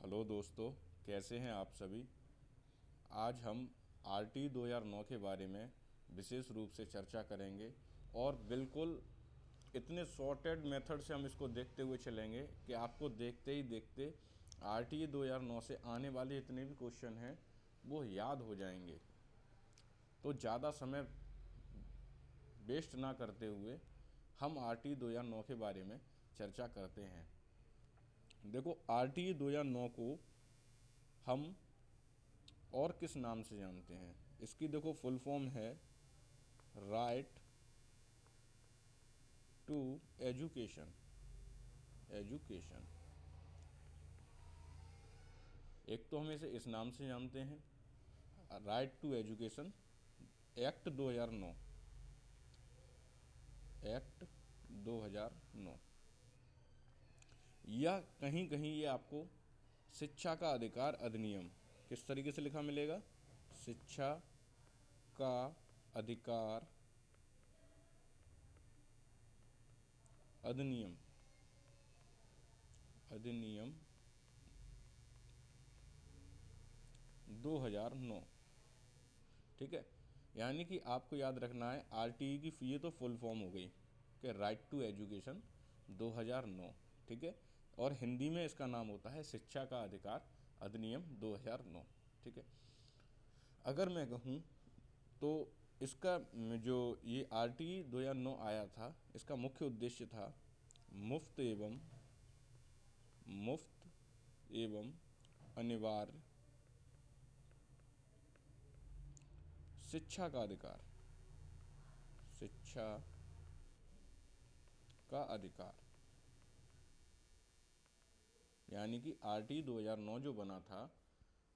Hello दोस्तों, कैसे हैं आप सभी। आज हम आरटी 2009 के बारे में विशेष रूप से चर्चा करेंगे और बिल्कुल इतने शॉर्टेड मेथड से हम इसको देखते हुए चलेंगे कि आपको देखते ही देखते आरटी 2009 से आने वाले जितने भी क्वेश्चन हैं वो याद हो जाएंगे। तो ज़्यादा समय वेस्ट ना करते हुए हम आरटी 2009 के बारे में चर्चा करते हैं। देखो, आरटी 2009 को हम और किस नाम से जानते हैं। इसकी देखो फुल फॉर्म है राइट टू एजुकेशन। एजुकेशन एक तो हम इसे इस नाम से जानते हैं, right to education act 2009। Act 2009 या कहीं कहीं ये आपको शिक्षा का अधिकार अधिनियम किस तरीके से लिखा मिलेगा, शिक्षा का अधिकार अधिनियम। अधिनियम 2009। ठीक है, यानी कि आपको याद रखना है आरटीई की ये तो फुल फॉर्म हो गई कि राइट टू एजुकेशन 2009। ठीक है, और हिंदी में इसका नाम होता है शिक्षा का अधिकार अधिनियम 2009। ठीक है, अगर मैं कहूँ तो इसका जो ये आरटीई 2009 आया था, इसका मुख्य उद्देश्य था मुफ्त एवं अनिवार्य शिक्षा का अधिकार। शिक्षा का अधिकार यानी कि आरटी 2009 जो बना था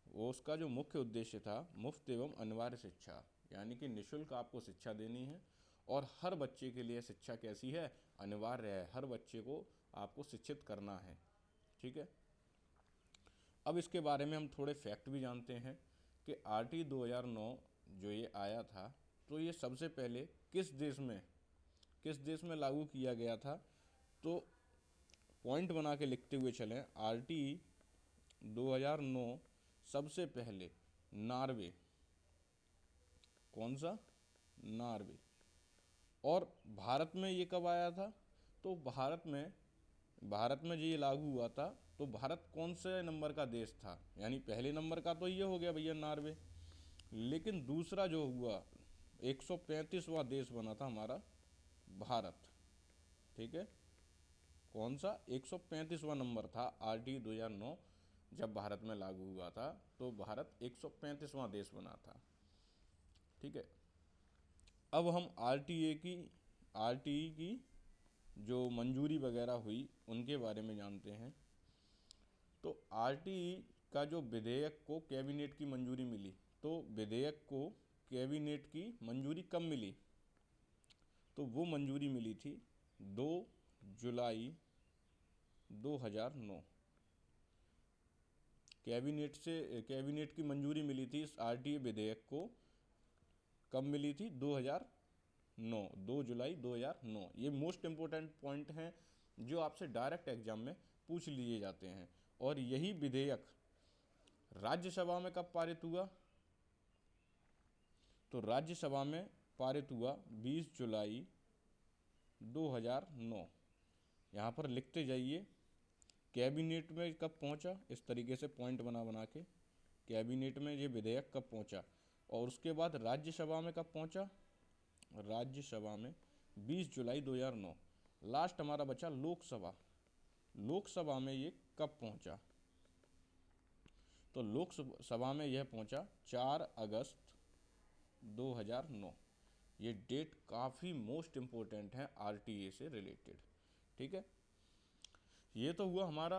वो उसका जो मुख्य उद्देश्य था मुफ्त एवं अनिवार्य शिक्षा, यानी कि निःशुल्क आपको शिक्षा देनी है और हर बच्चे के लिए शिक्षा कैसी है, अनिवार्य है। हर बच्चे को आपको शिक्षित करना है। ठीक है, अब इसके बारे में हम थोड़े फैक्ट भी जानते हैं कि आरटी 2009 जो ये आया था तो ये सबसे पहले किस देश में लागू किया गया था। तो पॉइंट बना के लिखते हुए चलें, आरटी 2009 सबसे पहले नॉर्वे। कौन सा? नॉर्वे। और भारत में ये कब आया था? तो भारत में जो ये लागू हुआ था तो भारत कौन से नंबर का देश था, यानी पहले नंबर का तो ये हो गया भैया नॉर्वे, लेकिन दूसरा जो हुआ 135वां देश बना था हमारा भारत। ठीक है, कौन सा? 135वां नंबर था आरटी 2009 जब भारत में लागू हुआ था तो भारत 135वां देश बना था। ठीक है, अब हम आरटीई की जो मंजूरी वगैरह हुई उनके बारे में जानते हैं। तो आरटीई का जो विधेयक को कैबिनेट की मंजूरी मिली, तो विधेयक को कैबिनेट की मंजूरी कब मिली? तो वो मंजूरी मिली थी 2 जुलाई 2009। कैबिनेट की मंजूरी मिली थी इस आरटीई विधेयक को कब मिली थी? 2009, 2 जुलाई 2009। ये मोस्ट इम्पोर्टेंट पॉइंट हैं जो आपसे डायरेक्ट एग्जाम में पूछ लिए जाते हैं। और यही विधेयक राज्यसभा में कब पारित हुआ? तो राज्यसभा में पारित हुआ 20 जुलाई 2009। यहाँ पर लिखते जाइए कैबिनेट में कब पहुँचा, इस तरीके से पॉइंट बना बना के कैबिनेट में ये विधेयक कब पहुँचा, और उसके बाद राज्यसभा में कब पहुँचा? राज्यसभा में 20 जुलाई 2009। लास्ट हमारा बचा लोकसभा। लोकसभा में ये कब पहुँचा? तो लोकसभा में यह पहुँचा 4 अगस्त 2009। ये डेट काफ़ी मोस्ट इम्पोर्टेंट है आरटीए से रिलेटेड। ठीक है, ये तो हुआ हमारा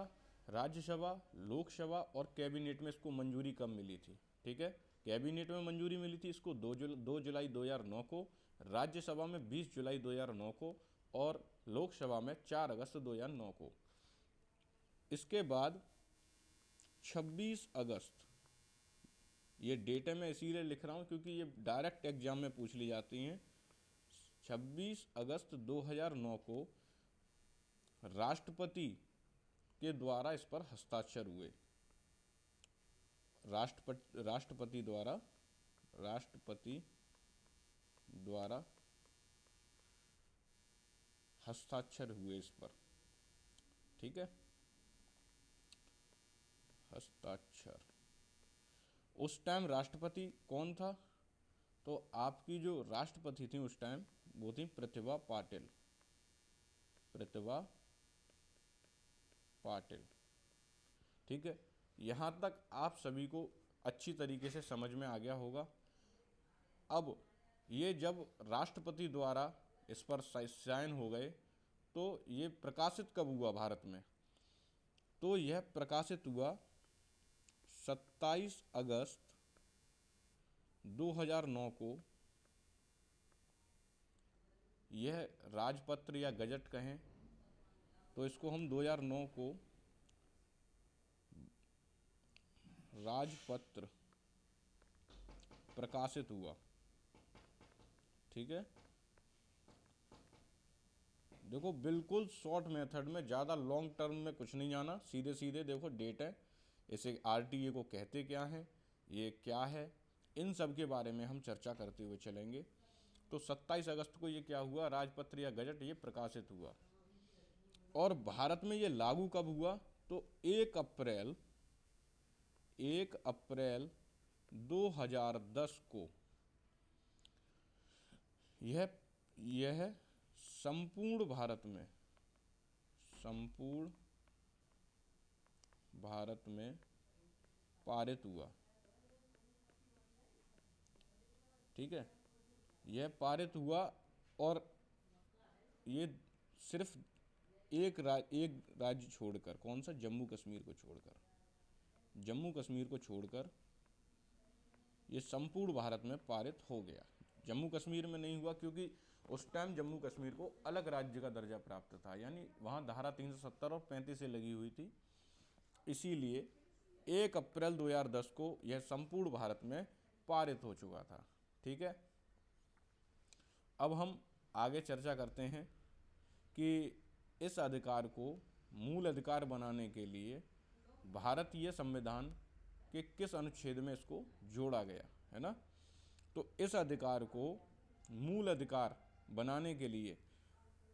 राज्यसभा, लोकसभा और कैबिनेट में इसको मंजूरी कब मिली थी। ठीक है, कैबिनेट में मंजूरी मिली थी इसको 2 जुलाई 2009 को, राज्यसभा में 20 जुलाई 2009 को और लोकसभा में 4 अगस्त 2009 को। इसके बाद 26 अगस्त, ये डेटें मैं इसीलिए लिख रहा हूँ क्योंकि ये डायरेक्ट एग्जाम में पूछ ली जाती हैं। 26 अगस्त 2009 को राष्ट्रपति के द्वारा इस पर हस्ताक्षर हुए। राष्ट्रपति द्वारा हस्ताक्षर हुए इस पर। ठीक है, हस्ताक्षर। उस टाइम राष्ट्रपति कौन था? तो आपकी जो राष्ट्रपति थी उस टाइम वो थी प्रतिभा पाटिल। ठीक है, यहाँ तक आप सभी को अच्छी तरीके से समझ में आ गया होगा। अब ये जब राष्ट्रपति द्वारा इस पर साइन हो गए तो ये प्रकाशित कब हुआ भारत में? तो यह प्रकाशित हुआ 27 अगस्त 2009 को। यह राजपत्र या गजट कहें तो इसको हम 2009 को राजपत्र प्रकाशित हुआ। ठीक है, देखो बिल्कुल शॉर्ट मेथड में, ज़्यादा लॉन्ग टर्म में कुछ नहीं जाना, सीधे सीधे देखो डेट है, इसे आरटीए को कहते क्या हैं, ये क्या है, इन सब के बारे में हम चर्चा करते हुए चलेंगे। तो 27 अगस्त को ये क्या हुआ? राजपत्र या गजट ये प्रकाशित हुआ। और भारत में ये लागू कब हुआ? तो 1 अप्रैल 2010 को यह संपूर्ण भारत में पारित हुआ। ठीक है, यह पारित हुआ और ये सिर्फ एक राज्य छोड़कर, कौन सा? जम्मू कश्मीर को छोड़कर ये संपूर्ण भारत में पारित हो गया। जम्मू कश्मीर में नहीं हुआ क्योंकि उस टाइम जम्मू कश्मीर को अलग राज्य का दर्जा प्राप्त था, यानी वहाँ धारा 370 और 35 से लगी हुई थी। इसीलिए 1 अप्रैल 2010 को यह संपूर्ण भारत में पारित हो चुका था। ठीक है, अब हम आगे चर्चा करते हैं कि इस अधिकार को मूल अधिकार बनाने के लिए भारतीय संविधान के किस अनुच्छेद में इसको जोड़ा गया है ना। तो इस अधिकार को मूल अधिकार बनाने के लिए,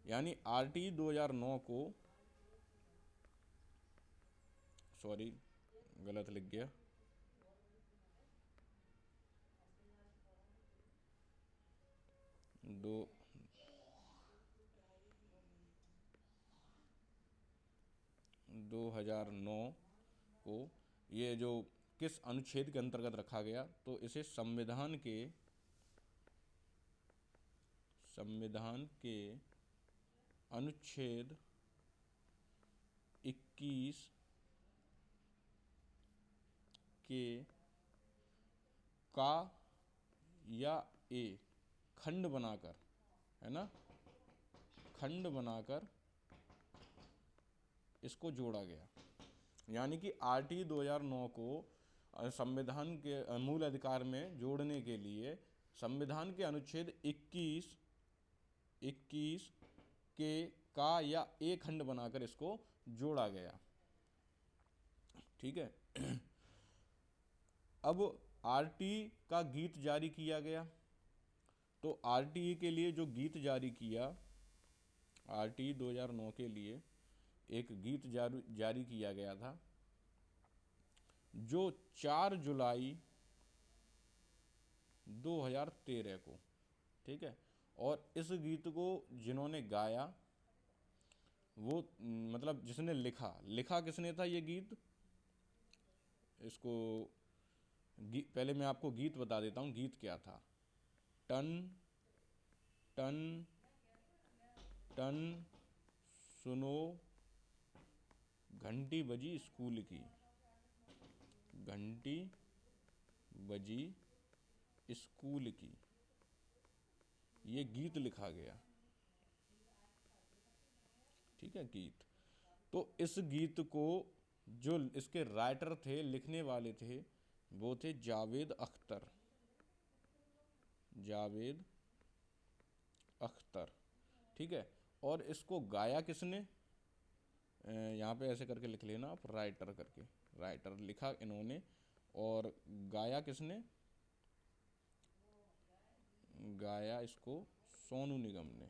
यानी आरटी 2009 को, सॉरी गलत लिख गया, दो 2009 को ये जो किस अनुच्छेद के अंतर्गत रखा गया? तो इसे संविधान के अनुच्छेद 21 के का या ए खंड बनाकर, है ना, खंड बनाकर इसको जोड़ा गया। यानी कि आरटी 2009 को संविधान के मूल अधिकार में जोड़ने के लिए संविधान के अनुच्छेद 21 के का या ए खंड बनाकर इसको जोड़ा गया। ठीक है, अब आरटी का गीत जारी किया गया। तो आरटीई के लिए जो गीत जारी किया, आरटी 2009 के लिए एक गीत जारी किया गया था जो 4 जुलाई 2013 को। ठीक है, और इस गीत को जिन्होंने गाया वो, मतलब जिसने लिखा किसने था ये गीत? इसको पहले मैं आपको गीत बता देता हूँ, गीत क्या था। टन टन टन सुनो घंटी बजी स्कूल की, घंटी बजी स्कूल की, ये गीत लिखा गया। ठीक है, गीत। तो इस गीत को जो इसके राइटर थे, लिखने वाले थे, वो थे जावेद अख्तर। ठीक है, और इसको गाया किसने? यहाँ पे ऐसे करके लिख लेना आप, राइटर करके, राइटर लिखा इन्होंने और गाया किसने? गाया इसको सोनू निगम ने,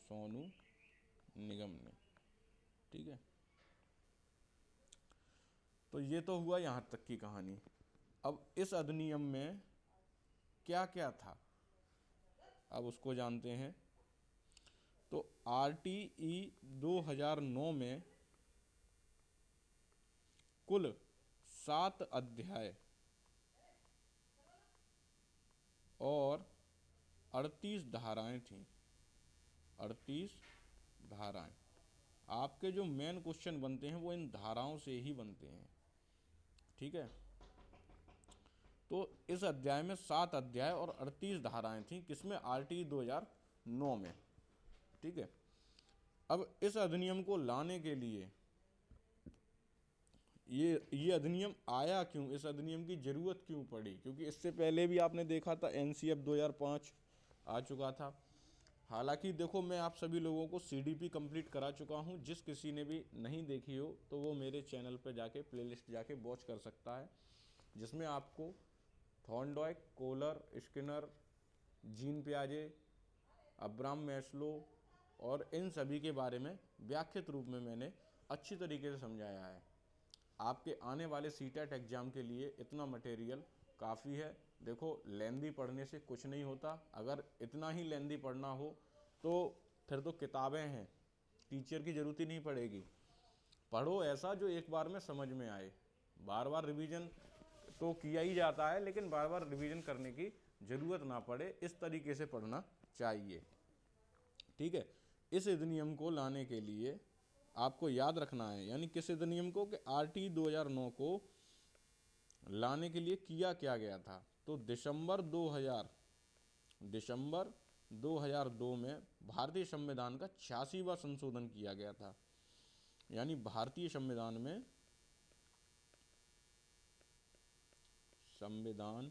सोनू निगम ने। ठीक है, तो ये तो हुआ यहाँ तक की कहानी। अब इस अधिनियम में क्या क्या था, अब उसको जानते हैं। तो RTE 2009 में कुल 7 अध्याय और 38 धाराएं थीं। 38 धाराएं। आपके जो मेन क्वेश्चन बनते हैं वो इन धाराओं से ही बनते हैं। ठीक है, तो इस अध्याय में 7 अध्याय और 38 धाराएं थीं, किसमें? RTE 2009 में। ठीक है, अब इस अधिनियम को लाने के लिए ये अधिनियम आया क्यों, इस अधिनियम की जरूरत क्यों पड़ी? क्योंकि इससे पहले भी आपने देखा था NCF 2005 आ चुका था। हालांकि देखो, मैं आप सभी लोगों को CDP कंप्लीट करा चुका हूं। जिस किसी ने भी नहीं देखी हो तो वो मेरे चैनल पे जाके प्लेलिस्ट जाके वॉच कर सकता है, जिसमें आपको थॉर्नडाइक, कोहलर, स्किनर, जीन पियाजे, अब्राहम मैस्लो और इन सभी के बारे में व्याख्यात रूप में मैंने अच्छी तरीके से समझाया है। आपके आने वाले CTET एग्ज़ाम के लिए इतना मटेरियल काफ़ी है। देखो, लेंदी पढ़ने से कुछ नहीं होता। अगर इतना ही लेंदी पढ़ना हो तो फिर तो किताबें हैं, टीचर की ज़रूरत ही नहीं पड़ेगी। पढ़ो ऐसा जो एक बार में समझ में आए। बार बार रिवीजन तो किया ही जाता है, लेकिन बार बार रिवीजन करने की ज़रूरत ना पड़े, इस तरीके से पढ़ना चाहिए। ठीक है, इस अधिनियम को लाने के लिए आपको याद रखना है, यानी किस अधिनियम को, कि RTE 2009 को लाने के लिए किया क्या गया था। तो दिसंबर 2002 में भारतीय संविधान का 86वां संशोधन किया गया था। यानी भारतीय संविधान में 86वां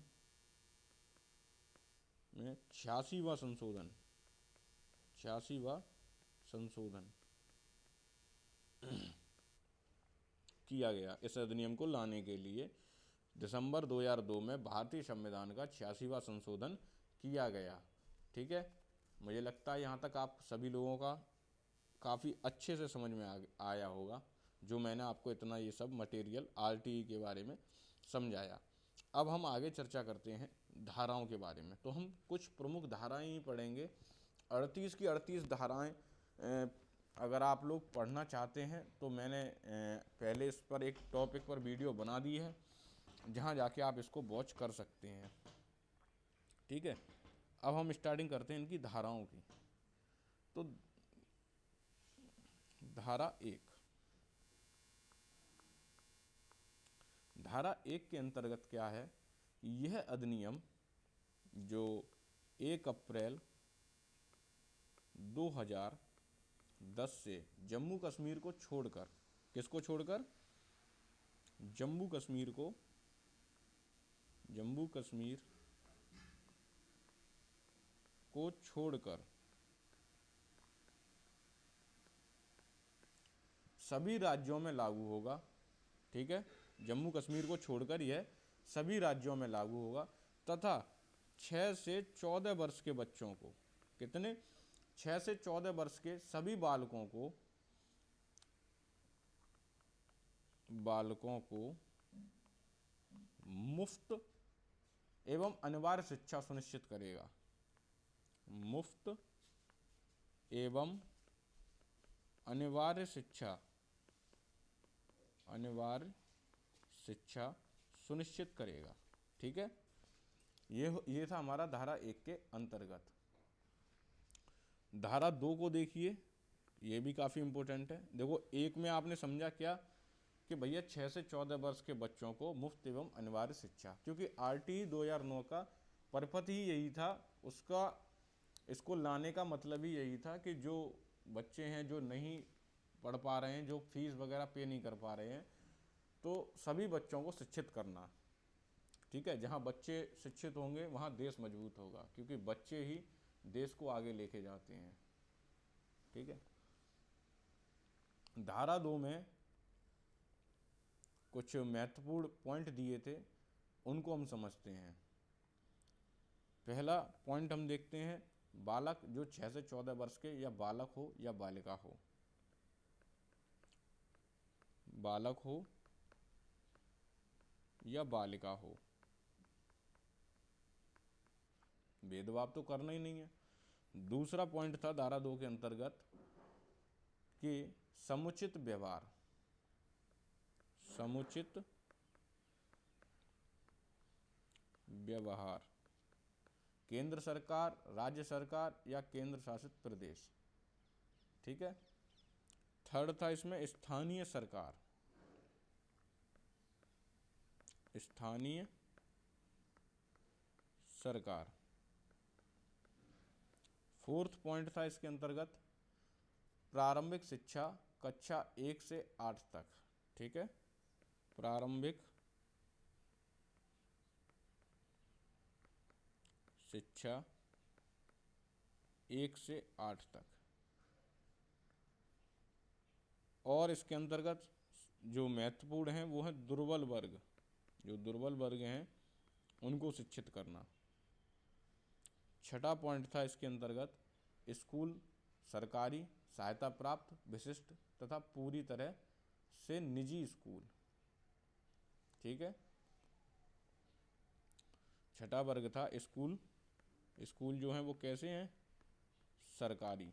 संशोधन किया गया। इस अधिनियम को लाने के लिए दिसंबर 2002 में भारतीय संविधान का 86वां संशोधन किया गया। ठीक है, मुझे लगता है यहाँ तक आप सभी लोगों का काफ़ी अच्छे से समझ में आया होगा, जो मैंने आपको इतना ये सब मटेरियल RTE के बारे में समझाया। अब हम आगे चर्चा करते हैं धाराओं के बारे में। तो हम कुछ प्रमुख धाराएं ही पढ़ेंगे। 38 की 38 धाराएं अगर आप लोग पढ़ना चाहते हैं तो मैंने पहले इस पर एक टॉपिक पर वीडियो बना दी है, जहां जाके आप इसको वॉच कर सकते हैं। ठीक है, अब हम स्टार्टिंग करते हैं इनकी धाराओं की। तो धारा 1 के अंतर्गत क्या है? यह अधिनियम जो 1 अप्रैल 2010 से जम्मू कश्मीर को छोड़कर, किसको छोड़कर? जम्मू कश्मीर को छोड़कर सभी राज्यों में लागू होगा। ठीक है, जम्मू कश्मीर को छोड़कर यह सभी राज्यों में लागू होगा, तथा 6 से 14 वर्ष के बच्चों को, कितने? 6 से 14 वर्ष के सभी बालकों को मुफ्त एवं अनिवार्य शिक्षा सुनिश्चित करेगा। मुफ्त एवं अनिवार्य शिक्षा सुनिश्चित करेगा। ठीक है, ये था हमारा धारा 1 के अंतर्गत। धारा 2 को देखिए, ये भी काफ़ी इम्पोर्टेंट है। देखो, 1 में आपने समझा क्या कि भैया 6 से 14 वर्ष के बच्चों को मुफ्त एवं अनिवार्य शिक्षा, क्योंकि RTE 2009 का परपथ ही यही था, उसका इसको लाने का मतलब ही यही था कि जो बच्चे हैं जो नहीं पढ़ पा रहे हैं, जो फीस वगैरह पे नहीं कर पा रहे हैं, तो सभी बच्चों को शिक्षित करना। ठीक है, जहाँ बच्चे शिक्षित होंगे वहाँ देश मजबूत होगा, क्योंकि बच्चे ही देश को आगे लेके जाते हैं। ठीक है, धारा 2 में कुछ महत्वपूर्ण पॉइंट दिए थे, उनको हम समझते हैं। पहला पॉइंट हम देखते हैं, बालक जो 6 से 14 वर्ष के या बालक हो या बालिका हो, बालक हो या बालिका हो, भेदभाव तो करना ही नहीं है। दूसरा पॉइंट था धारा 2 के अंतर्गत कि समुचित व्यवहार, समुचित व्यवहार, केंद्र सरकार, राज्य सरकार या केंद्र शासित प्रदेश। ठीक है। थर्ड था इसमें स्थानीय सरकार, स्थानीय सरकार। फोर्थ पॉइंट था इसके अंतर्गत प्रारंभिक शिक्षा कक्षा 1 से 8 तक। ठीक है, प्रारंभिक शिक्षा 1 से 8 तक। और इसके अंतर्गत जो महत्वपूर्ण हैं वो है दुर्बल वर्ग, जो दुर्बल वर्ग हैं उनको शिक्षित करना। छठा पॉइंट था इसके अंतर्गत स्कूल सरकारी, सहायता प्राप्त, विशिष्ट तथा पूरी तरह से निजी स्कूल। ठीक है, छठा वर्ग था स्कूल, स्कूल जो हैं वो कैसे हैं, सरकारी,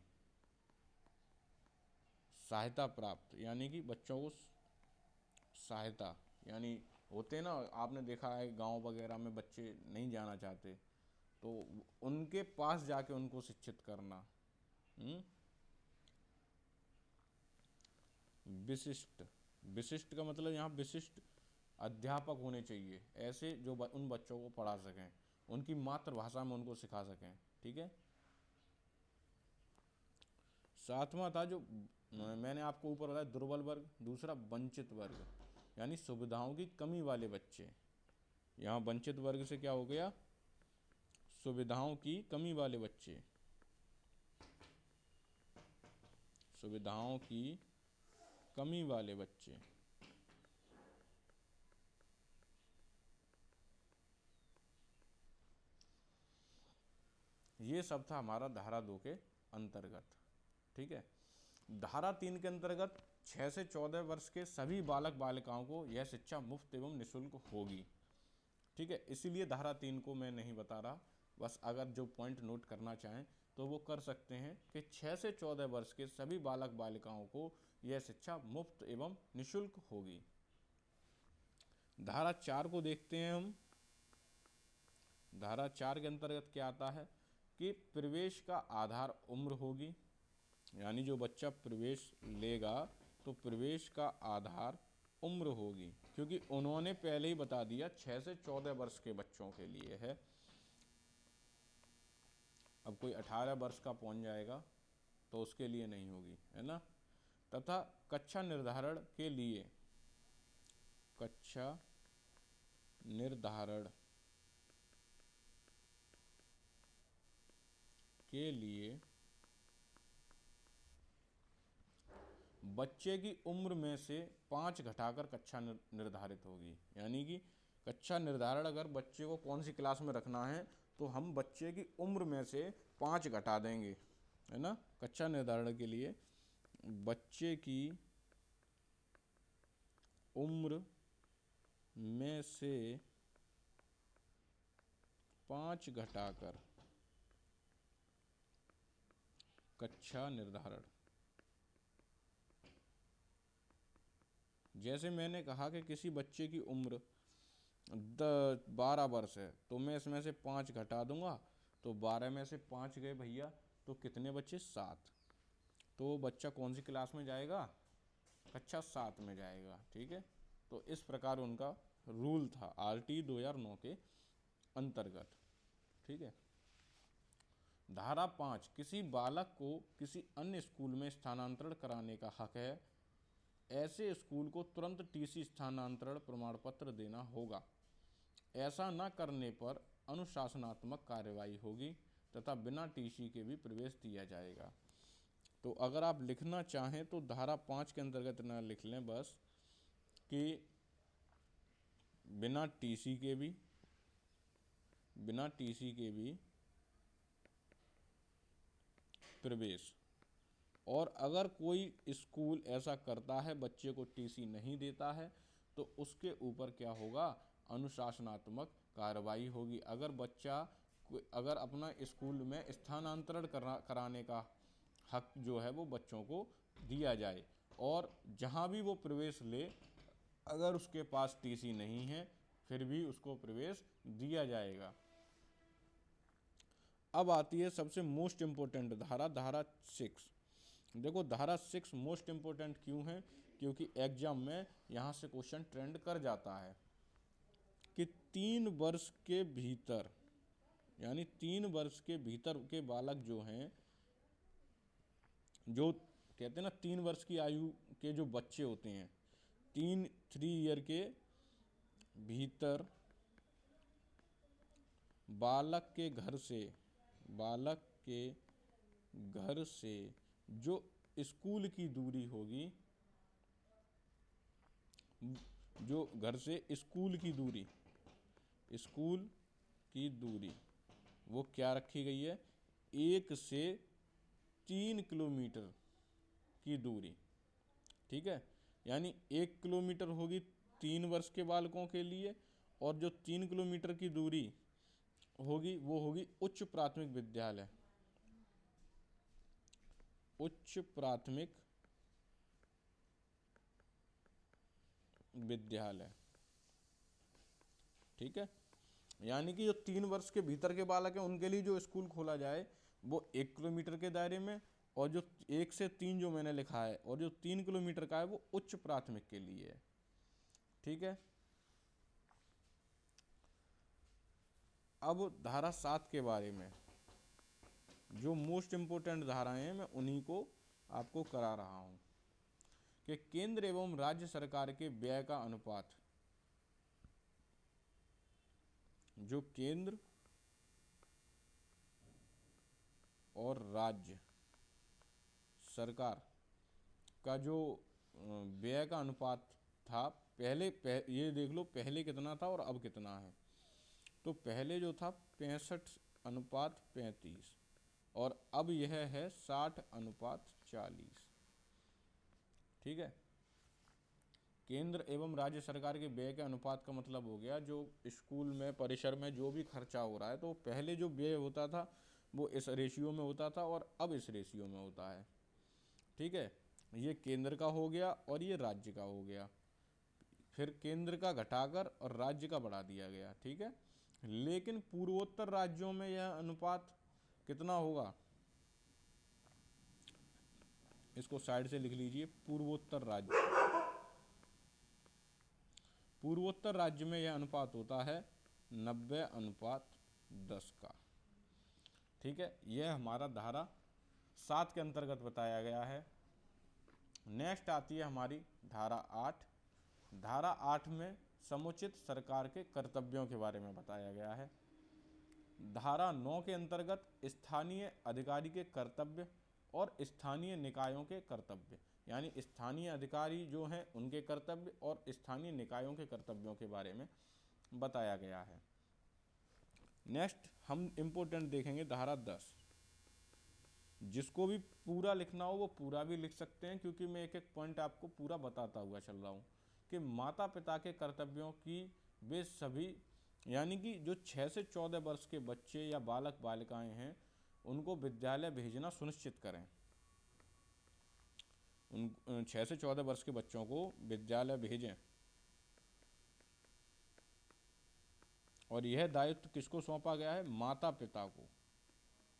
सहायता प्राप्त यानी कि बच्चों को सहायता, यानी होते ना, आपने देखा है गांव वगैरह में बच्चे नहीं जाना चाहते तो उनके पास जाके उनको शिक्षित करना। विशिष्ट, विशिष्ट का मतलब यहाँ विशिष्ट अध्यापक होने चाहिए, ऐसे जो उन बच्चों को पढ़ा सकें, उनकी मातृभाषा में उनको सिखा सकें। ठीक है। सातवां था जो मैंने आपको ऊपर बताया दुर्बल वर्ग, दूसरा वंचित वर्ग यानी सुविधाओं की कमी वाले बच्चे। यहाँ वंचित वर्ग से क्या हो गया, सुविधाओं की कमी वाले बच्चे, सुविधाओं की कमी वाले बच्चे। ये सब था हमारा धारा 2 के अंतर्गत। ठीक है। धारा 3 के अंतर्गत 6 से 14 वर्ष के सभी बालक बालिकाओं को यह शिक्षा मुफ्त एवं निःशुल्क होगी। ठीक है, इसीलिए धारा 3 को मैं नहीं बता रहा, बस अगर जो पॉइंट नोट करना चाहें तो वो कर सकते हैं कि 6 से 14 वर्ष के सभी बालक बालिकाओं को यह शिक्षा मुफ्त एवं निःशुल्क होगी। धारा 4 को देखते हैं हम। धारा 4 के अंतर्गत क्या आता है कि प्रवेश का आधार उम्र होगी, यानी जो बच्चा प्रवेश लेगा तो प्रवेश का आधार उम्र होगी, क्योंकि उन्होंने पहले ही बता दिया 6 से 14 वर्ष के बच्चों के लिए है। अब कोई 18 वर्ष का पहुंच जाएगा तो उसके लिए नहीं होगी, है ना। तथा कक्षा निर्धारण के लिए, कक्षा निर्धारण के लिए बच्चे की उम्र में से 5 घटाकर कक्षा निर्धारित होगी। यानी कि कक्षा निर्धारण अगर बच्चे को कौन सी क्लास में रखना है तो हम बच्चे की उम्र में से 5 घटा देंगे, है ना। कक्षा निर्धारण के लिए बच्चे की उम्र में से 5 घटाकर कक्षा निर्धारण। जैसे मैंने कहा कि किसी बच्चे की उम्र 12 वर्ष है तो मैं इसमें से 5 घटा दूंगा, तो 12 में से 5 गए भैया तो कितने बच्चे, 7। तो वो बच्चा कौन सी क्लास में जाएगा, कक्षा 7 में जाएगा। ठीक है, तो इस प्रकार उनका रूल था RT 2009 के अंतर्गत। ठीक है। धारा 5, किसी बालक को किसी अन्य स्कूल में स्थानांतरण कराने का हक है। ऐसे स्कूल को तुरंत TC स्थानांतरण प्रमाण पत्र देना होगा। ऐसा न करने पर अनुशासनात्मक कार्रवाई होगी तथा बिना TC के भी प्रवेश दिया जाएगा। तो अगर आप लिखना चाहें तो धारा 5 के अंतर्गत ना लिख लें बस कि बिना टीसी के भी प्रवेश। और अगर कोई स्कूल ऐसा करता है, बच्चे को टीसी नहीं देता है, तो उसके ऊपर क्या होगा, अनुशासनात्मक कार्रवाई होगी। अगर अपना स्कूल में स्थानांतरण कराने का हक जो है वो बच्चों को दिया जाए, और जहाँ भी वो प्रवेश ले, अगर उसके पास टीसी नहीं है फिर भी उसको प्रवेश दिया जाएगा। अब आती है सबसे मोस्ट इम्पोर्टेंट धारा 6। देखो धारा 6 मोस्ट इम्पोर्टेंट क्यों है, क्योंकि एग्जाम में यहाँ से क्वेश्चन ट्रेंड कर जाता है कि 3 वर्ष के भीतर, यानी 3 वर्ष के भीतर के बालक जो हैं, जो कहते हैं ना 3 वर्ष की आयु के जो बच्चे होते हैं, 3 ईयर के भीतर बालक के घर से जो स्कूल की दूरी होगी, जो घर से स्कूल की दूरी वो क्या रखी गई है, 1 से 3 किलोमीटर की दूरी। ठीक है, यानी 1 किलोमीटर होगी 3 वर्ष के बालकों के लिए, और जो 3 किलोमीटर की दूरी होगी वो होगी उच्च प्राथमिक विद्यालय, उच्च प्राथमिक विद्यालय। ठीक है, यानी कि जो 3 वर्ष के भीतर के बालक हैं उनके लिए जो स्कूल खोला जाए वो 1 किलोमीटर के दायरे में, और जो 1 से 3 जो मैंने लिखा है, और जो 3 किलोमीटर का है वो उच्च प्राथमिक के लिए है। ठीक है, अब धारा 7 के बारे में जो मोस्ट इम्पोर्टेंट धाराएं हैं मैं उन्हीं को आपको करा रहा हूं कि केंद्र एवं राज्य सरकार के व्यय का अनुपात, जो केंद्र और राज्य सरकार का जो व्यय का अनुपात था, ये देख लो पहले कितना था और अब कितना है। तो पहले जो था 65:35 और अब यह है 60:40। ठीक है, केंद्र एवं राज्य सरकार के व्यय के अनुपात का मतलब हो गया जो स्कूल में परिसर में जो भी खर्चा हो रहा है, तो पहले जो व्यय होता था वो इस रेशियो में होता था और अब इस रेशियो में होता है। ठीक है, ये केंद्र का हो गया और ये राज्य का हो गया, फिर केंद्र का घटाकर और राज्य का बढ़ा दिया गया। ठीक है, लेकिन पूर्वोत्तर राज्यों में यह अनुपात कितना होगा, इसको साइड से लिख लीजिए, पूर्वोत्तर राज्य में यह अनुपात होता है 90:10 का। ठीक है, यह हमारा धारा 7 के अंतर्गत बताया गया है। नेक्स्ट आती है हमारी धारा 8। धारा 8 में समुचित सरकार के कर्तव्यों के बारे में बताया गया है। धारा 9 के अंतर्गत स्थानीय अधिकारी के कर्तव्य और स्थानीय निकायों के कर्तव्य, यानी स्थानीय अधिकारी जो हैं उनके कर्तव्य और स्थानीय निकायों के कर्तव्यों के बारे में बताया गया है। नेक्स्ट हम इम्पोर्टेंट देखेंगे धारा 10। जिसको भी पूरा लिखना हो वो पूरा भी लिख सकते हैं, क्योंकि मैं एक एक पॉइंट आपको पूरा बताता हुआ चल रहा हूँ कि माता पिता के कर्तव्यों की वे सभी, यानी कि जो 6 से 14 वर्ष के बच्चे या बालक बालिकाएं हैं उनको विद्यालय भेजना सुनिश्चित करें। उन 6 से 14 वर्ष के बच्चों को विद्यालय भेजें, और यह दायित्व किसको सौंपा गया है, माता पिता को।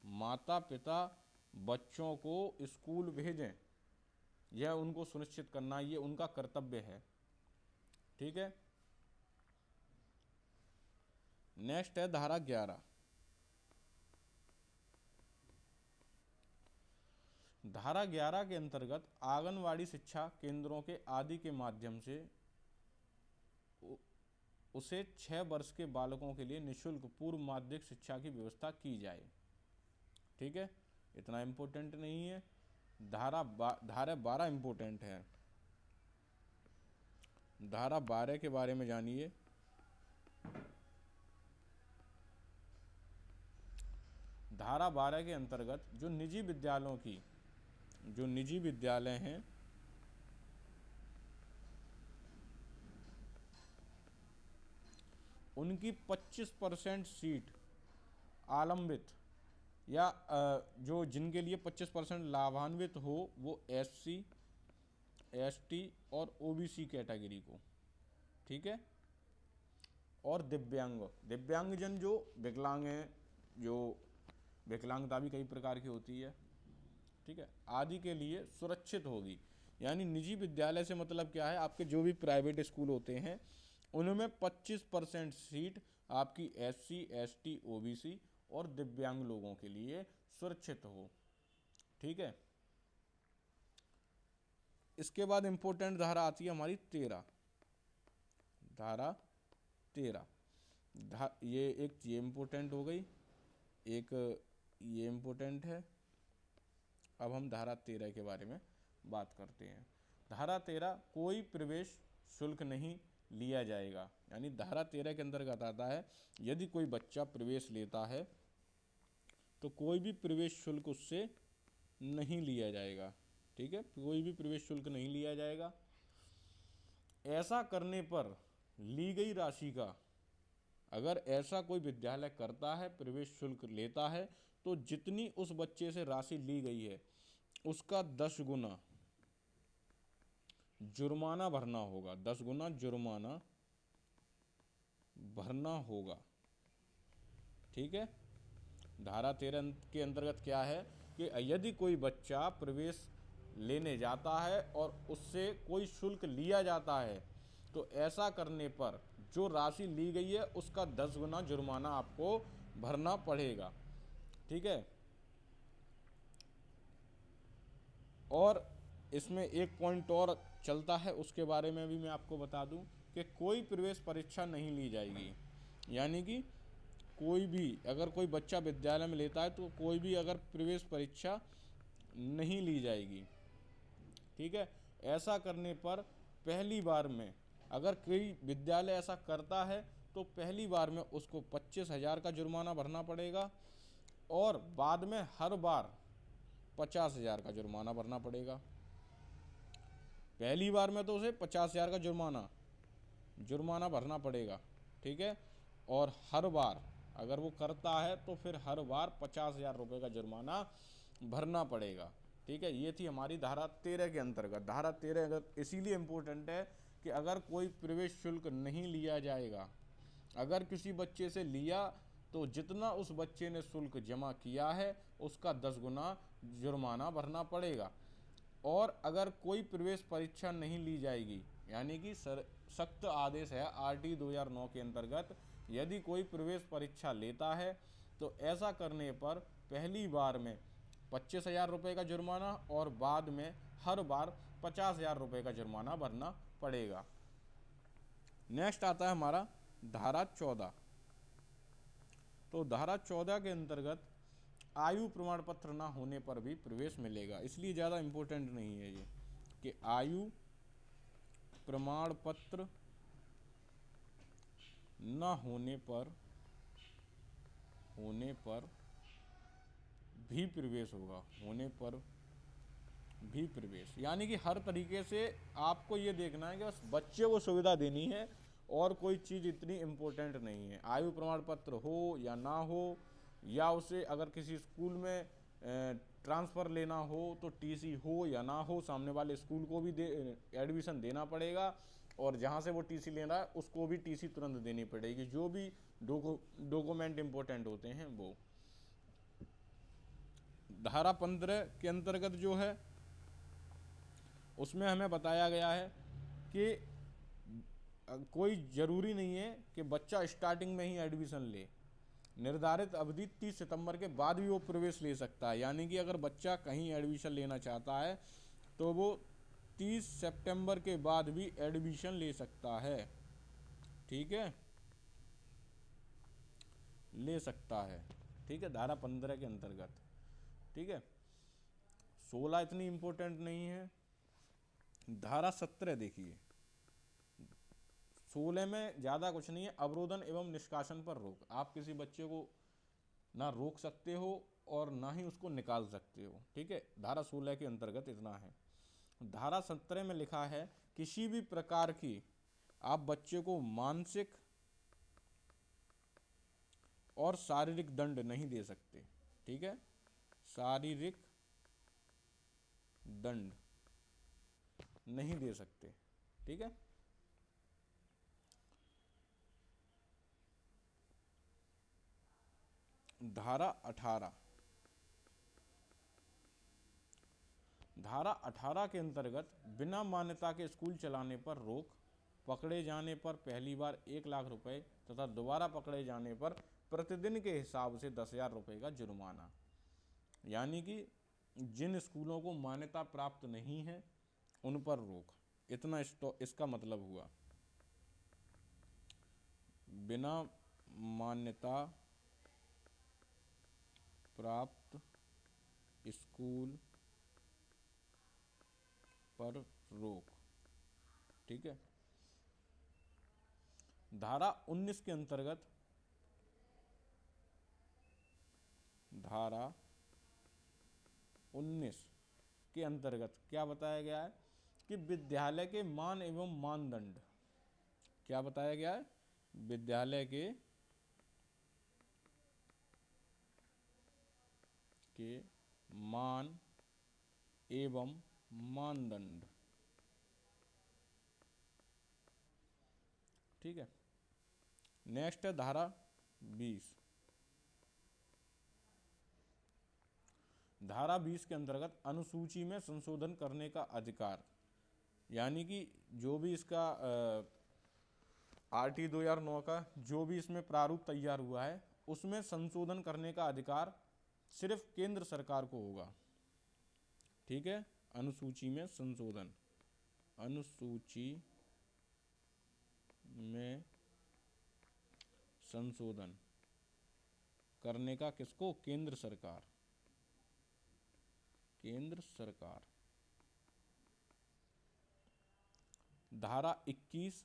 माता पिता बच्चों को स्कूल भेजें, यह उनको सुनिश्चित करना, ये उनका कर्तव्य है। ठीक है, नेक्स्ट है धारा 11। धारा 11 के अंतर्गत आंगनवाड़ी शिक्षा केंद्रों के आदि के माध्यम से उसे 6 वर्ष के बालकों के लिए निःशुल्क पूर्व माध्यमिक शिक्षा की व्यवस्था की जाए। ठीक है, इतना इम्पोर्टेंट नहीं है। धारा 12 इम्पोर्टेंट है। धारा 12 के बारे में जानिए धारा 12 के अंतर्गत जो निजी विद्यालयों की, जो निजी विद्यालय हैं उनकी 25% सीट आलंबित या जो जिनके लिए 25% लाभान्वित हो वो SC, ST और OBC कैटेगरी को, ठीक है। और दिव्यांगजन जो विकलांग हैं, जो विकलांगता भी कई प्रकार की होती है, ठीक है, आदि के लिए सुरक्षित होगी। यानी निजी विद्यालय से मतलब क्या है, आपके जो भी प्राइवेट स्कूल होते हैं उनमें 25% सीट आपकी SC, ST, OBC और दिव्यांग लोगों के लिए सुरक्षित हो, ठीक है। इसके बाद इंपॉर्टेंट धारा आती है हमारी 13, धारा 13। ये एक ये इम्पोर्टेंट हो गई, एक ये इम्पोर्टेंट है। अब हम धारा 13 के बारे में बात करते हैं। धारा 13, कोई प्रवेश शुल्क नहीं लिया जाएगा। यानी धारा 13 के अंतर्गत आता है, यदि कोई बच्चा प्रवेश लेता है तो कोई भी प्रवेश शुल्क उससे नहीं लिया जाएगा, ठीक है, कोई भी प्रवेश शुल्क नहीं लिया जाएगा। ऐसा करने पर ली गई राशि का, अगर ऐसा कोई विद्यालय करता है, प्रवेश शुल्क लेता है, तो जितनी उस बच्चे से राशि ली गई है उसका 10 गुना जुर्माना भरना होगा, 10 गुना जुर्माना भरना होगा, ठीक है। धारा 13 के अंतर्गत क्या है कि यदि कोई बच्चा प्रवेश लेने जाता है और उससे कोई शुल्क लिया जाता है तो ऐसा करने पर जो राशि ली गई है उसका 10 गुना जुर्माना आपको भरना पड़ेगा, ठीक है। और इसमें एक पॉइंट और चलता है, उसके बारे में भी मैं आपको बता दूं कि कोई प्रवेश परीक्षा नहीं ली जाएगी। यानी कि कोई भी, अगर कोई बच्चा विद्यालय में लेता है तो कोई भी अगर प्रवेश परीक्षा नहीं ली जाएगी, ठीक है। ऐसा करने पर पहली बार में, अगर कोई विद्यालय ऐसा करता है तो पहली बार में उसको 25,000 का जुर्माना भरना पड़ेगा और बाद में हर बार 50,000 का जुर्माना भरना पड़ेगा। पहली बार में तो उसे 50,000 का जुर्माना भरना पड़ेगा, ठीक है। और हर बार अगर वो करता है तो फिर हर बार 50,000 रुपये का जुर्माना भरना पड़ेगा, ठीक है। ये थी हमारी धारा 13 के अंतर्गत। धारा 13 अगर इसीलिए इम्पोर्टेंट है कि अगर कोई प्रवेश शुल्क नहीं लिया जाएगा, अगर किसी बच्चे से लिया तो जितना उस बच्चे ने शुल्क जमा किया है उसका 10 गुना जुर्माना भरना पड़ेगा। और अगर कोई प्रवेश परीक्षा नहीं ली जाएगी, यानी कि सख्त आदेश है RT 2009 के अंतर्गत, यदि कोई प्रवेश परीक्षा लेता है तो ऐसा करने पर पहली बार में 25,000 रुपये का जुर्माना और बाद में हर बार 50,000 रुपये का जुर्माना भरना पड़ेगा। नेक्स्ट आता है हमारा धारा 14। तो धारा 14 के अंतर्गत आयु प्रमाण पत्र ना होने पर भी प्रवेश मिलेगा। इसलिए ज़्यादा इम्पोर्टेंट नहीं है ये कि आयु प्रमाण पत्र न होने पर भी प्रवेश होगा, होने पर भी प्रवेश। यानी कि हर तरीके से आपको ये देखना है कि बस बच्चे को सुविधा देनी है और कोई चीज़ इतनी इम्पोर्टेंट नहीं है। आयु प्रमाण पत्र हो या ना हो, या उसे अगर किसी स्कूल में ट्रांसफ़र लेना हो तो TC हो या ना हो, सामने वाले स्कूल को भी एडमिशन देना पड़ेगा और जहाँ से वो TC ले रहा है उसको भी TC तुरंत देनी पड़ेगी, जो भी डॉक्यूमेंट इम्पोर्टेंट होते हैं वो। धारा 15 के अंतर्गत जो है उसमें हमें बताया गया है कि कोई ज़रूरी नहीं है कि बच्चा स्टार्टिंग में ही एडमिशन ले, निर्धारित अवधि 30 सितंबर के बाद भी वो प्रवेश ले सकता है। यानी कि अगर बच्चा कहीं एडमिशन लेना चाहता है तो वो 30 सितंबर के बाद भी एडमिशन ले सकता है, ठीक है, ले सकता है, ठीक है, धारा 15 के अंतर्गत, ठीक है। 16 इतनी इम्पोर्टेंट नहीं है। धारा 17 देखिए, 16 में ज़्यादा कुछ नहीं है, अवरोधन एवं निष्कासन पर रोक। आप किसी बच्चे को ना रोक सकते हो और ना ही उसको निकाल सकते हो। ठीक है, धारा 16 के अंतर्गत इतना है। धारा 17 में लिखा है किसी भी प्रकार की आप बच्चे को मानसिक और शारीरिक दंड नहीं दे सकते। ठीक है, शारीरिक दंड नहीं दे सकते। ठीक है, धारा 18, धारा 18 के अंतर्गत बिना मान्यता के स्कूल चलाने पर रोक, पकड़े जाने पर पहली बार 1 लाख रुपए तथा दोबारा पकड़े जाने पर प्रतिदिन के हिसाब से 10,000 रुपए का जुर्माना। यानी कि जिन स्कूलों को मान्यता प्राप्त नहीं है उन पर रोक। इतना इसका मतलब हुआ। बिना मान्यता प्राप्त स्कूल पर रोक। ठीक है, धारा 19 के अंतर्गत, धारा 19 के अंतर्गत क्या बताया गया है कि विद्यालय के मान एवं मानदंड, क्या बताया गया है, विद्यालय के मान एवं मानदंड। ठीक है, नेक्स्ट है धारा 20। धारा 20 के अंतर्गत अनुसूची में संशोधन करने का अधिकार। यानी कि जो भी इसका RT 2009 का जो भी इसमें प्रारूप तैयार हुआ है उसमें संशोधन करने का अधिकार सिर्फ केंद्र सरकार को होगा। ठीक है, अनुसूची में संशोधन, अनुसूची में संशोधन करने का किसको, केंद्र सरकार, केंद्र सरकार। धारा 21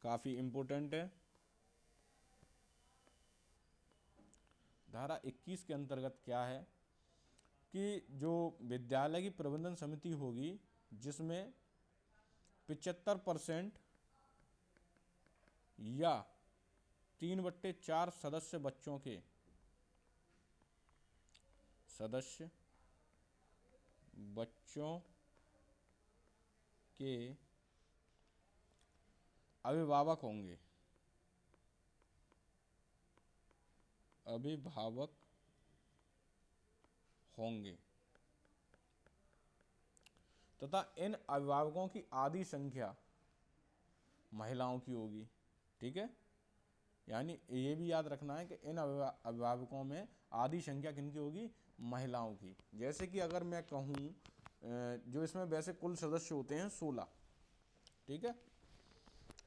काफी इंपोर्टेंट है। धारा 21 के अंतर्गत क्या है कि जो विद्यालय की प्रबंधन समिति होगी जिसमें 75% या 3/4 सदस्य बच्चों के अभिभावक होंगे, अभिभावक होंगे तथा इन अभिभावकों की आधी संख्या महिलाओं की होगी। ठीक है, यानी ये भी याद रखना है कि इन अभिभावकों में आधी संख्या किनकी होगी, महिलाओं की। जैसे कि अगर मैं कहूँ जो इसमें वैसे कुल सदस्य होते हैं 16, ठीक है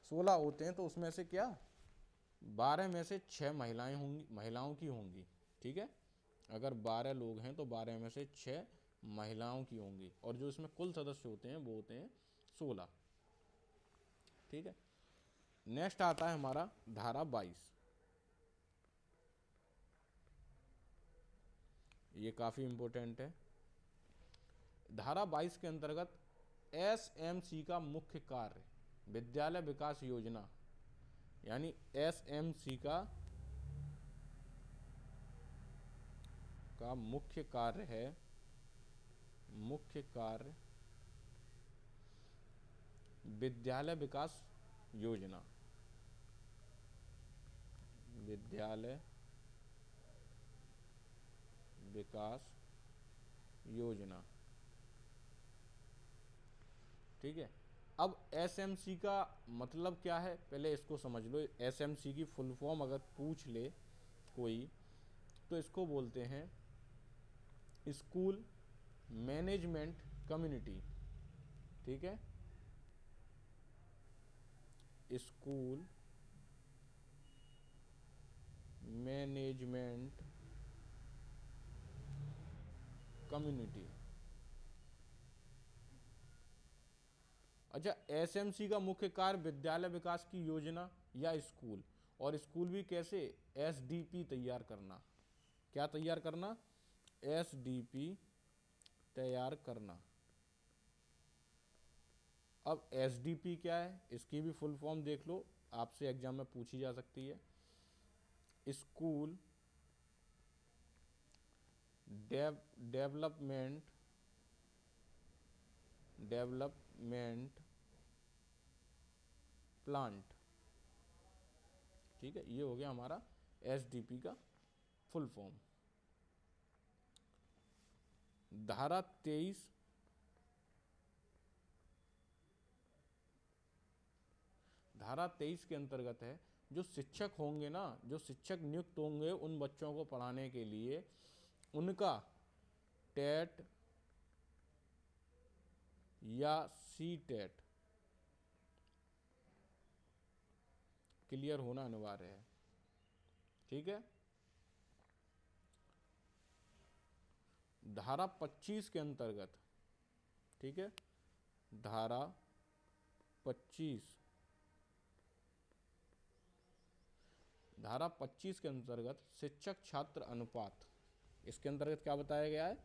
16 होते हैं, तो उसमें से क्या 12 में से 6 महिलाएं होंगी, महिलाओं की होंगी। ठीक है, अगर 12 लोग हैं तो 12 में से 6 महिलाओं की होंगी और जो इसमें कुल सदस्य होते हैं वो होते हैं 16। ठीक है, नेक्स्ट आता है हमारा धारा 22। ये काफी इंपॉर्टेंट है। धारा 22 के अंतर्गत SMC का मुख्य कार्य विद्यालय विकास योजना, यानी SMC का मुख्य कार्य है, मुख्य कार्य विद्यालय विकास योजना, विद्यालय विकास योजना। ठीक है, अब SMC का मतलब क्या है पहले इसको समझ लो। SMC की फुल फॉर्म अगर पूछ ले कोई तो इसको बोलते हैं स्कूल मैनेजमेंट कम्युनिटी। ठीक है, स्कूल मैनेजमेंट कम्युनिटी। अच्छा, SMC का मुख्य कार्य विद्यालय विकास की योजना या स्कूल, और स्कूल भी कैसे, SDP तैयार करना। क्या तैयार करना, SDP तैयार करना। अब SDP क्या है, इसकी भी फुल फॉर्म देख लो, आपसे एग्जाम में पूछी जा सकती है। School development plant. ठीक है, ये हो गया हमारा SDP का फुल फॉर्म। धारा 23 के अंतर्गत है, जो शिक्षक होंगे ना, जो शिक्षक नियुक्त होंगे उन बच्चों को पढ़ाने के लिए, उनका टेट या CTET क्लियर होना अनिवार्य है। ठीक है। धारा 25 के अंतर्गत, ठीक है, धारा 25 के अंतर्गत शिक्षक छात्र अनुपात, इसके अंतर्गत क्या बताया गया है,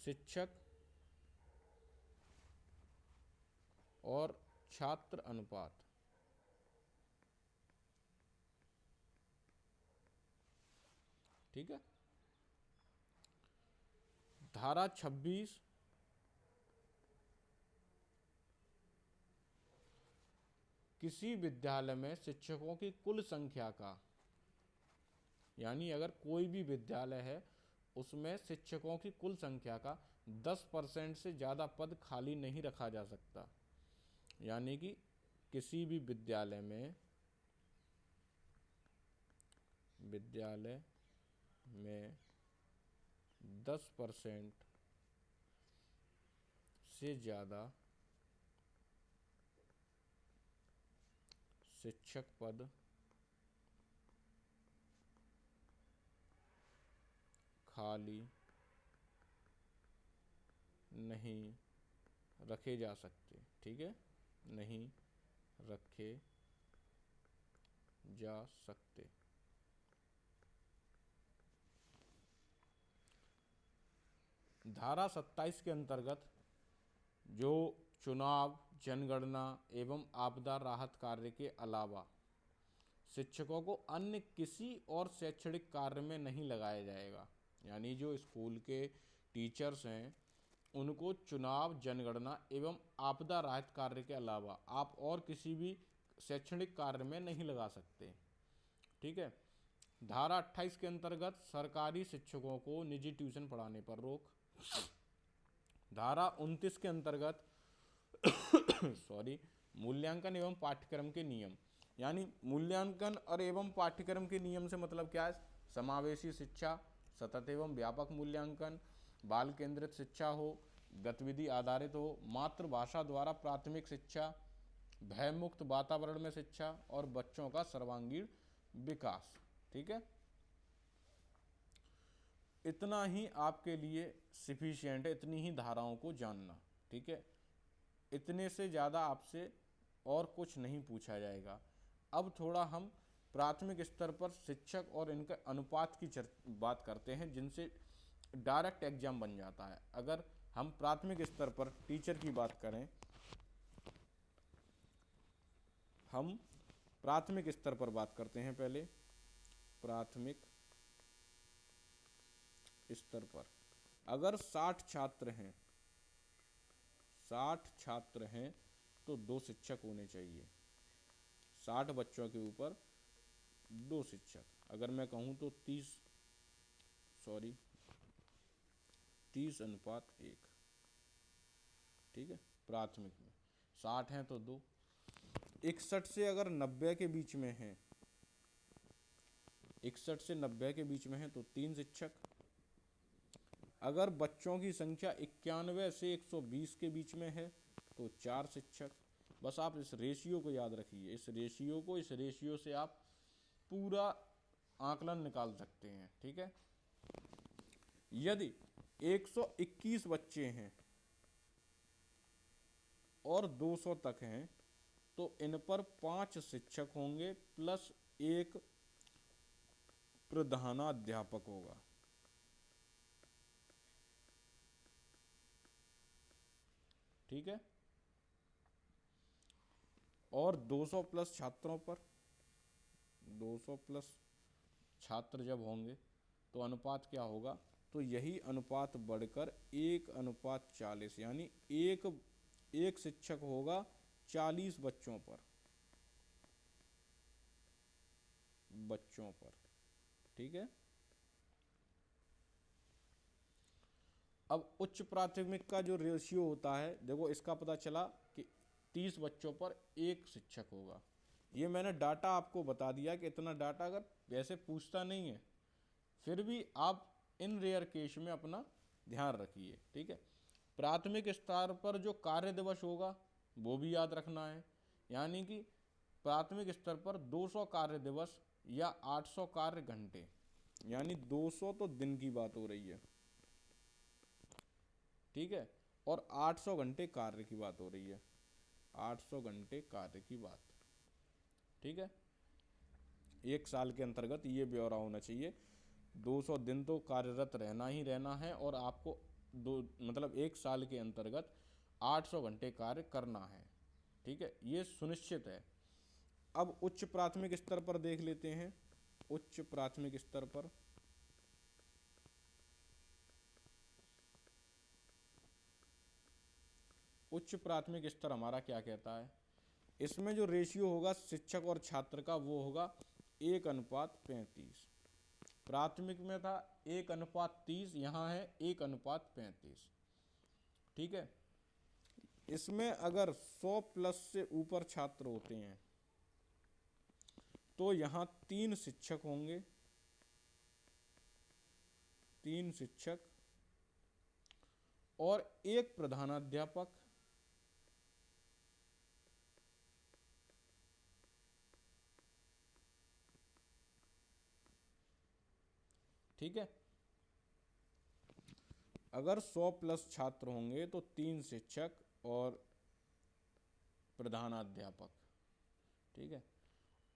शिक्षक और छात्र अनुपात। ठीक है। धारा 26 किसी विद्यालय में शिक्षकों की कुल संख्या का, यानी अगर कोई भी विद्यालय है उसमें शिक्षकों की कुल संख्या का 10% से ज़्यादा पद खाली नहीं रखा जा सकता। यानी कि किसी भी विद्यालय में 10% से ज़्यादा शिक्षक पद खाली नहीं रखे जा सकते। ठीक है, नहीं रखे जा सकते। धारा 27 के अंतर्गत जो चुनाव, जनगणना एवं आपदा राहत कार्य के अलावा शिक्षकों को अन्य किसी और शैक्षणिक कार्य में नहीं लगाया जाएगा। यानी जो स्कूल के टीचर्स हैं उनको चुनाव, जनगणना एवं आपदा राहत कार्य के अलावा आप और किसी भी शैक्षणिक कार्य में नहीं लगा सकते। ठीक है। धारा 28 के अंतर्गत सरकारी शिक्षकों को निजी ट्यूशन पढ़ाने पर रोक। धारा 29 के अंतर्गत मूल्यांकन एवं पाठ्यक्रम के नियम, यानी मूल्यांकन और एवं पाठ्यक्रम के नियम से मतलब क्या है, समावेशी शिक्षा, सतत एवं व्यापक मूल्यांकन, बाल केंद्रित शिक्षा हो, गतिविधि आधारित हो, मातृभाषा द्वारा प्राथमिक शिक्षा, भयमुक्त वातावरण में शिक्षा और बच्चों का सर्वांगीण विकास। ठीक है, इतना ही आपके लिए सफिशिएंट है, इतनी ही धाराओं को जानना। ठीक है, इतने से ज़्यादा आपसे और कुछ नहीं पूछा जाएगा। अब थोड़ा हम प्राथमिक स्तर पर शिक्षक और इनके अनुपात की बात करते हैं, जिनसे डायरेक्ट एग्जाम बन जाता है। अगर हम प्राथमिक स्तर पर टीचर की बात करें, हम प्राथमिक स्तर पर बात करते हैं। पहले प्राथमिक स्तर पर अगर 60 छात्र हैं तो 2 शिक्षक होने चाहिए। 60 बच्चों के ऊपर 2 शिक्षक। अगर मैं कहूँ तो 30:1। ठीक है, प्राथमिक में 60 हैं तो 2। 61 से अगर 90 के बीच में हैं, 61 से 90 के बीच में हैं तो 3 शिक्षक। अगर बच्चों की संख्या 91 से 120 के बीच में है तो 4 शिक्षक। बस आप इस रेशियो को याद रखिए। इस रेशियो से आप पूरा आकलन निकाल सकते हैं। ठीक है, यदि 121 बच्चे हैं और 200 तक हैं तो इन पर 5 शिक्षक होंगे प्लस एक प्रधानाध्यापक होगा। ठीक है। और 200 प्लस छात्रों पर, 200 प्लस छात्र जब होंगे तो अनुपात क्या होगा, तो यही अनुपात बढ़कर 1:40, यानी एक शिक्षक होगा 40 बच्चों पर। ठीक है। अब उच्च प्राथमिक का जो रेशियो होता है, देखो इसका पता चला कि 30 बच्चों पर एक शिक्षक होगा। ये मैंने डाटा आपको बता दिया कि इतना डाटा अगर वैसे पूछता नहीं है, फिर भी आप इन रेयर केस में अपना ध्यान रखिए। ठीक है। प्राथमिक स्तर पर जो कार्य दिवस होगा वो भी याद रखना है, यानी कि प्राथमिक स्तर पर 200 कार्य दिवस या 800 कार्य घंटे, यानी 200 तो दिन की बात हो रही है। ठीक है। और 800 घंटे कार्य की बात हो रही है, 800 घंटे कार्य की बात। ठीक है। एक साल के अंतर्गत ये ब्यौरा होना चाहिए। 200 दिन तो कार्यरत रहना ही रहना है, और आपको मतलब एक साल के अंतर्गत 800 घंटे कार्य करना है। ठीक है, ये सुनिश्चित है। अब उच्च प्राथमिक स्तर पर देख लेते हैं। उच्च प्राथमिक स्तर पर उच्च प्राथमिक स्तर हमारा क्या कहता है, इसमें जो रेशियो होगा शिक्षक और छात्र का वो होगा 1:35। प्राथमिक में था 1:30, यहाँ है 1:35। ठीक है। इसमें अगर 100 प्लस से ऊपर छात्र होते हैं तो यहाँ 3 शिक्षक होंगे, 3 शिक्षक और 1 प्रधानाध्यापक। ठीक है। अगर 100 प्लस छात्र होंगे तो 3 शिक्षक और प्रधानाध्यापक। ठीक है।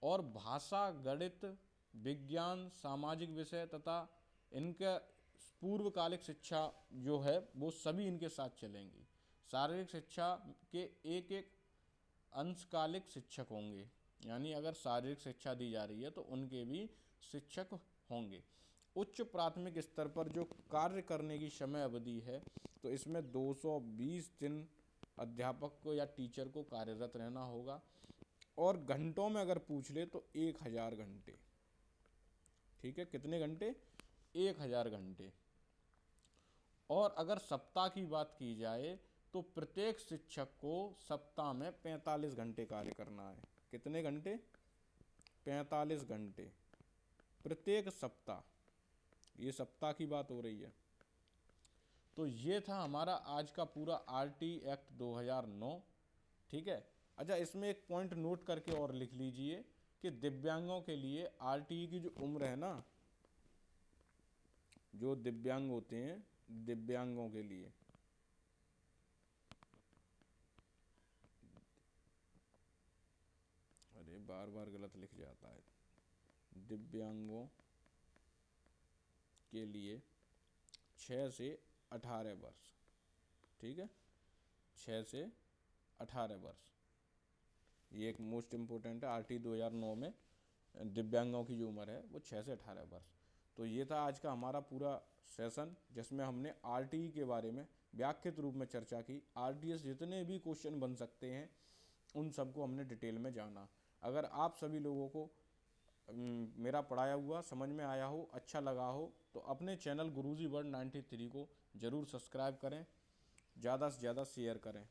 और भाषा, गणित, विज्ञान, सामाजिक विषय तथा इनका पूर्वकालिक शिक्षा जो है वो सभी इनके साथ चलेंगी। शारीरिक शिक्षा के एक एक अंशकालिक शिक्षक होंगे, यानी अगर शारीरिक शिक्षा दी जा रही है तो उनके भी शिक्षक होंगे। उच्च प्राथमिक स्तर पर जो कार्य करने की समय अवधि है, तो इसमें 220 दिन अध्यापक को या टीचर को कार्यरत रहना होगा, और घंटों में अगर पूछ ले तो 1000 घंटे। ठीक है, कितने घंटे, 1000 घंटे। और अगर सप्ताह की बात की जाए तो प्रत्येक शिक्षक को सप्ताह में 45 घंटे कार्य करना है। कितने घंटे, 45 घंटे प्रत्येक सप्ताह, ये सप्ताह की बात हो रही है। तो ये था हमारा आज का पूरा आरटी एक्ट 2009। ठीक है। अच्छा, इसमें एक पॉइंट नोट करके और लिख लीजिए कि दिव्यांगों के लिए आरटी की जो उम्र है ना, जो दिव्यांग होते हैं, दिव्यांगों के लिए अरे बार बार गलत लिख जाता है, दिव्यांगों के लिए 6 से 18 वर्ष। ठीक है, 6 से 18 वर्ष, ये एक मोस्ट इम्पोर्टेंट है। आरटी 2009 में दिव्यांगों की जो उम्र है वो 6 से 18 वर्ष। तो ये था आज का हमारा पूरा सेशन, जिसमें हमने आरटीई के बारे में व्याख्यात रूप में चर्चा की। आरटीएस जितने भी क्वेश्चन बन सकते हैं उन सबको हमने डिटेल में जाना। अगर आप सभी लोगों को मेरा पढ़ाया हुआ समझ में आया हो, अच्छा लगा हो, तो अपने चैनल गुरुजी वर्ल्ड 93 को ज़रूर सब्सक्राइब करें, ज़्यादा से ज़्यादा शेयर करें।